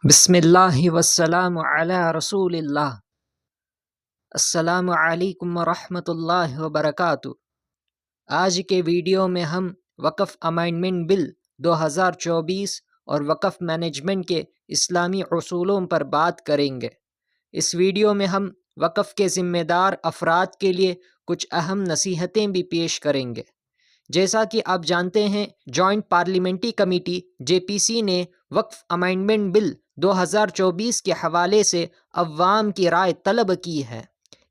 بسم اللہ والسلام علی رسول اللہ۔ السلام علیکم ورحمۃ اللہ وبرکاتہ۔ آج کے ویڈیو میں ہم وقف امینڈمنٹ بل 2024 اور وقف مینجمنٹ کے اسلامی اصولوں پر بات کریں گے۔ اس ویڈیو میں ہم وقف کے ذمہ دار افراد کے لیے کچھ اہم نصیحتیں بھی پیش کریں گے۔ جیسا کہ آپ جانتے ہیں، جوائنٹ پارلیمنٹری کمیٹی JPC نے وقف امینڈمنٹ بل 2024 کے حوالے سے عوام کی رائے طلب کی ہے۔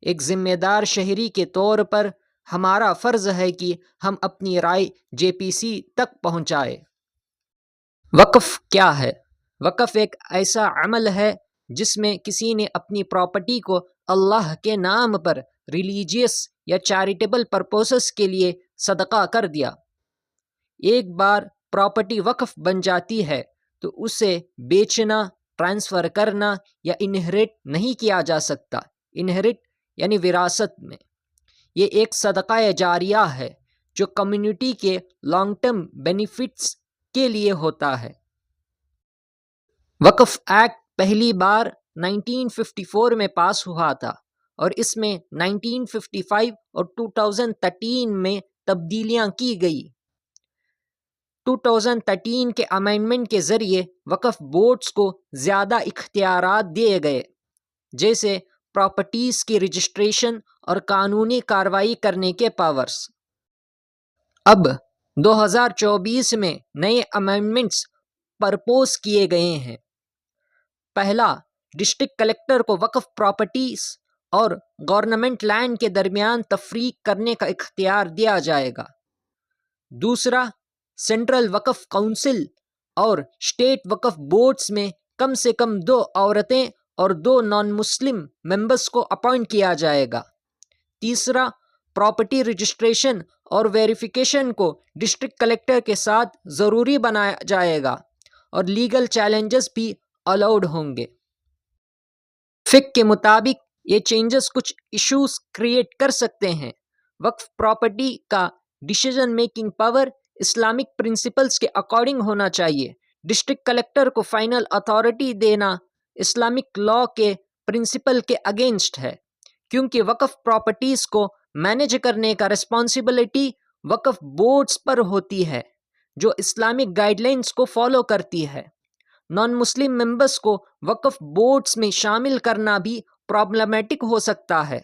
ایک ذمہ دار شہری کے طور پر ہمارا فرض ہے کہ ہم اپنی رائے JPC تک پہنچائیں۔ وقف کیا ہے؟ وقف ایک ایسا عمل ہے جس میں کسی نے اپنی پراپرٹی کو اللہ کے نام پر ریلیجیس یا چیریٹیبل پرپوسز کے لیے صدقہ کر دیا۔ ایک بار پراپرٹی وقف بن جاتی ہے تو اسے بیچنا، ٹرانسفر کرنا یا انہیرٹ نہیں کیا جا سکتا۔ انہیرٹ یعنی وراثت میں۔ یہ ایک صدقہ جاریہ ہے جو کمیونٹی کے لانگ ٹرم بینیفٹس کے لیے ہوتا ہے۔ وقف ایکٹ پہلی بار 1954 میں پاس ہوا تھا اور اس میں 1955 اور 2013 میں تبدیلیاں کی گئی۔ 2013 کے امینڈمنٹ کے ذریعے وقف بورڈز کو زیادہ اختیارات دیے گئے، جیسے پراپرٹیز کی رجسٹریشن اور قانونی کارروائی کرنے کے پاورز۔ اب 2024 میں نئے امینڈمنٹس پرپوز کیے گئے ہیں۔ پہلا، ڈسٹرکٹ کلیکٹر کو وقف پراپرٹیز اور گورنمنٹ لینڈ کے درمیان تفریق کرنے کا اختیار دیا جائے گا۔ دوسرا، سینٹرل وقف کونسل اور اسٹیٹ وقف بورڈز میں کم سے کم 2 عورتیں اور 2 نان مسلم ممبرس کو اپائنٹ کیا جائے گا۔ تیسرا، پراپرٹی رجسٹریشن اور ویریفیکیشن کو ڈسٹرکٹ کلیکٹر کے ساتھ ضروری بنایا جائے گا اور لیگل چیلنجز بھی الاؤڈ ہوں گے۔ فقہ کے مطابق یہ چینجز کچھ ایشوز کریٹ کر سکتے ہیں۔ وقف پراپرٹی کا decision making power Islamic principles کے اکارڈنگ ہونا چاہیے۔ ڈسٹرکٹ کلیکٹر کو فائنل اتھارٹی دینا اسلامک لاء کے پرنسپل کے اگینسٹ ہے، کیونکہ وقف پراپرٹیز کو مینیج کرنے کا رسپانسبلٹی وقف بورڈز پر ہوتی ہے، جو اسلامک گائیڈ لائنز کو فالو کرتی ہے۔ نان مسلم ممبرس کو وقف بورڈز میں شامل کرنا بھی پرابلمیٹک ہو سکتا ہے۔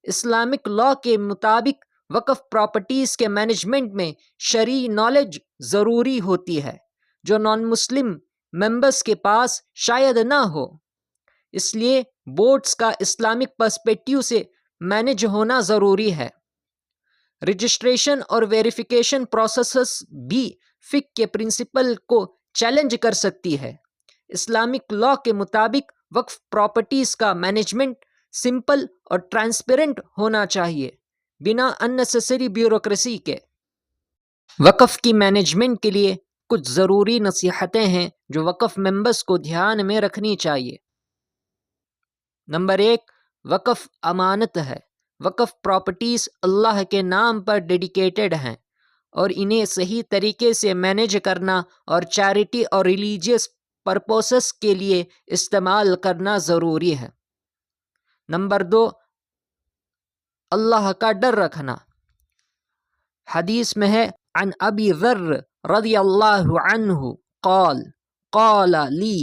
اسلامک لاء کے مطابق وقف پراپرٹیز کے مینجمنٹ میں شرعی نالج ضروری ہوتی ہے، جو نان مسلم ممبرس کے پاس شاید نہ ہو۔ اس لیے بورڈز کا اسلامک پرسپیکٹیو سے مینج ہونا ضروری ہے۔ رجسٹریشن اور ویریفیکیشن پروسیسز بھی فقہ کے پرنسپل کو چیلنج کر سکتی ہے۔ اسلامک لاء کے مطابق وقف پراپرٹیز کا مینجمنٹ سمپل اور ٹرانسپیرنٹ ہونا چاہیے، بنا اننیسیسری بیوروکریسی کے۔ وقف کی مینجمنٹ کے لیے کچھ ضروری نصیحتیں ہیں جو وقف ممبرس کو دھیان میں رکھنی چاہیے۔ نمبر 1، وقف امانت ہے۔ وقف پراپرٹیز اللہ کے نام پر ڈیڈیکیٹڈ ہیں اور انہیں صحیح طریقے سے مینیج کرنا اور چیریٹی اور ریلیجیس پرپوسز کے لیے استعمال کرنا ضروری ہے۔ نمبر 2، اللہ کا ڈر رکھنا۔ حدیث میں ہے، عن ابی ذر رضی اللہ عنہ قال قال لی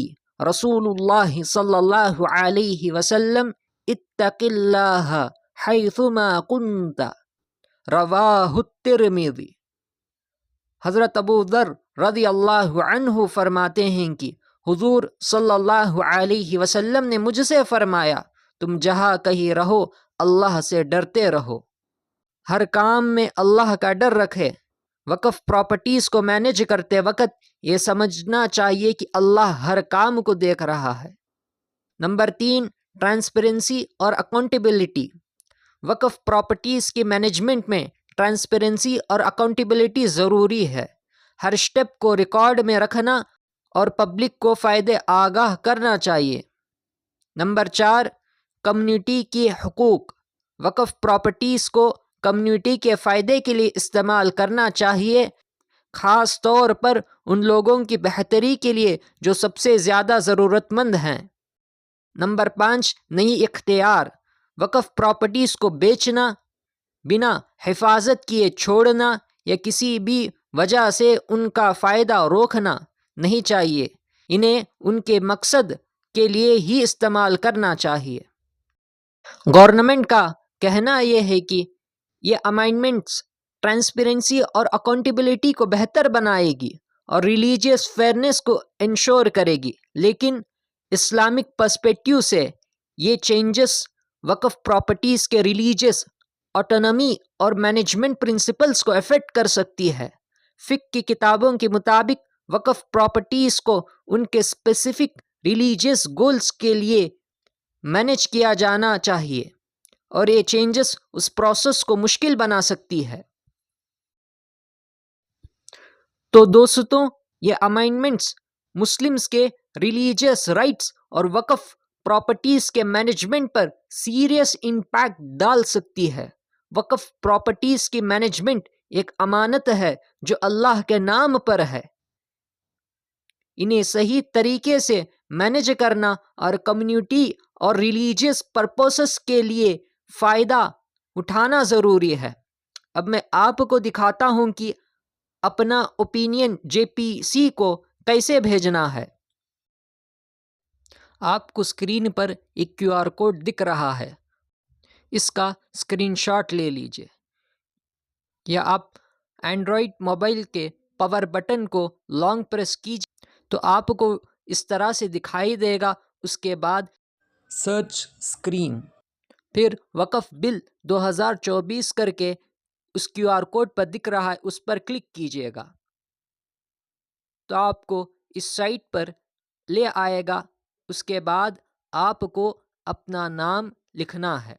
رسول اللہ صلی اللہ علیہ وسلم اتق اللہ حیثما کنت، رواہ الترمذی۔ حضرت ابو ذر رضی اللہ عنہ فرماتے ہیں کہ حضور صلی اللہ علیہ وسلم نے مجھ سے فرمایا، تم جہاں کہیں رہو اللہ سے ڈرتے رہو۔ ہر کام میں اللہ کا ڈر رکھے۔ وقف پراپرٹیز کو مینیج کرتے وقت یہ سمجھنا چاہیے کہ اللہ ہر کام کو دیکھ رہا ہے۔ نمبر 3، ٹرانسپیرنسی اور اکاؤنٹیبلٹی۔ وقف پراپرٹیز کی مینجمنٹ میں ٹرانسپیرنسی اور اکاؤنٹیبلٹی ضروری ہے۔ ہر سٹیپ کو ریکارڈ میں رکھنا اور پبلک کو فائدے آگاہ کرنا چاہیے۔ نمبر 4، کمیونٹی کے حقوق۔ وقف پراپرٹیز کو کمیونٹی کے فائدے کے لیے استعمال کرنا چاہیے، خاص طور پر ان لوگوں کی بہتری کے لیے جو سب سے زیادہ ضرورت مند ہیں۔ نمبر 5، نئی اختیار۔ وقف پراپرٹیز کو بیچنا، بنا حفاظت کیے چھوڑنا یا کسی بھی وجہ سے ان کا فائدہ روکنا نہیں چاہیے۔ انہیں ان کے مقصد کے لیے ہی استعمال کرنا چاہیے۔ گورنمنٹ کا کہنا یہ ہے کہ یہ امائنڈمنٹس ٹرانسپیرنسی اور اکاؤنٹیبلٹی کو بہتر بنائے گی اور ریلیجیس فیئرنیس کو انشور کرے گی، لیکن اسلامک پرسپیکٹیو سے یہ چینجز وقف پراپرٹیز کے ریلیجیس آٹونومی اور مینجمنٹ پرنسپلز کو افیکٹ کر سکتی ہے۔ فقہ کی کتابوں کے مطابق وقف پراپرٹیز کو ان کے اسپیسیفک ریلیجیس گولز کے لیے مینج کیا جانا چاہیے، اور یہ چینجز اس پروسیس کو مشکل بنا سکتی ہے۔ تو دوستوں، یہ امائنڈمنٹس مسلمز کے ریلیجیس رائٹس اور وقف پراپرٹیز کے مینجمنٹ پر سیریس امپیکٹ ڈال سکتی ہے۔ وقف پراپرٹیز کی مینجمنٹ ایک امانت ہے جو اللہ کے نام پر ہے۔ انہیں صحیح طریقے سے مینج کرنا اور کمیونٹی اور ریلیجیس پرپسز کے لیے فائدہ اٹھانا ضروری ہے۔ اب میں آپ کو دکھاتا ہوں کہ اپنا اوپینین JPC کو کیسے بھیجنا ہے۔ آپ کو اسکرین پر ایک QR کوڈ دکھ رہا ہے، اس کا اسکرین شاٹ لے لیجئے، یا آپ اینڈرائڈ موبائل کے پاور بٹن کو لانگ پریس کیجئے تو آپ کو اس طرح سے دکھائی دے گا۔ اس کے بعد سرچ اسکرین، پھر وقف بل 2024 کر کے اس QR کوڈ پر دکھ رہا ہے، اس پر کلک کیجئے گا تو آپ کو اس سائٹ پر لے آئے گا۔ اس کے بعد آپ کو اپنا نام لکھنا ہے۔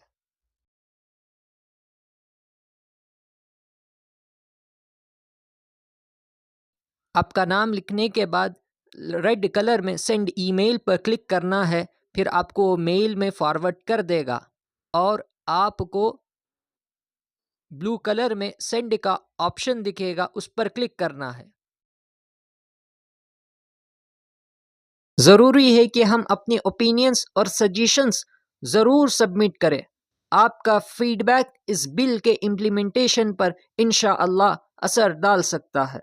آپ کا نام لکھنے کے بعد ریڈ کلر میں سینڈ ای میل پر کلک کرنا ہے، پھر آپ کو میل میں فارورڈ کر دے گا، اور آپ کو بلو کلر میں سینڈ کا آپشن دکھے گا، اس پر کلک کرنا ہے۔ ضروری ہے کہ ہم اپنے اوپینینز اور سجیشنز ضرور سبمٹ کریں۔ آپ کا فیڈ بیک اس بل کے امپلیمنٹیشن پر انشاءاللہ اثر ڈال سکتا ہے۔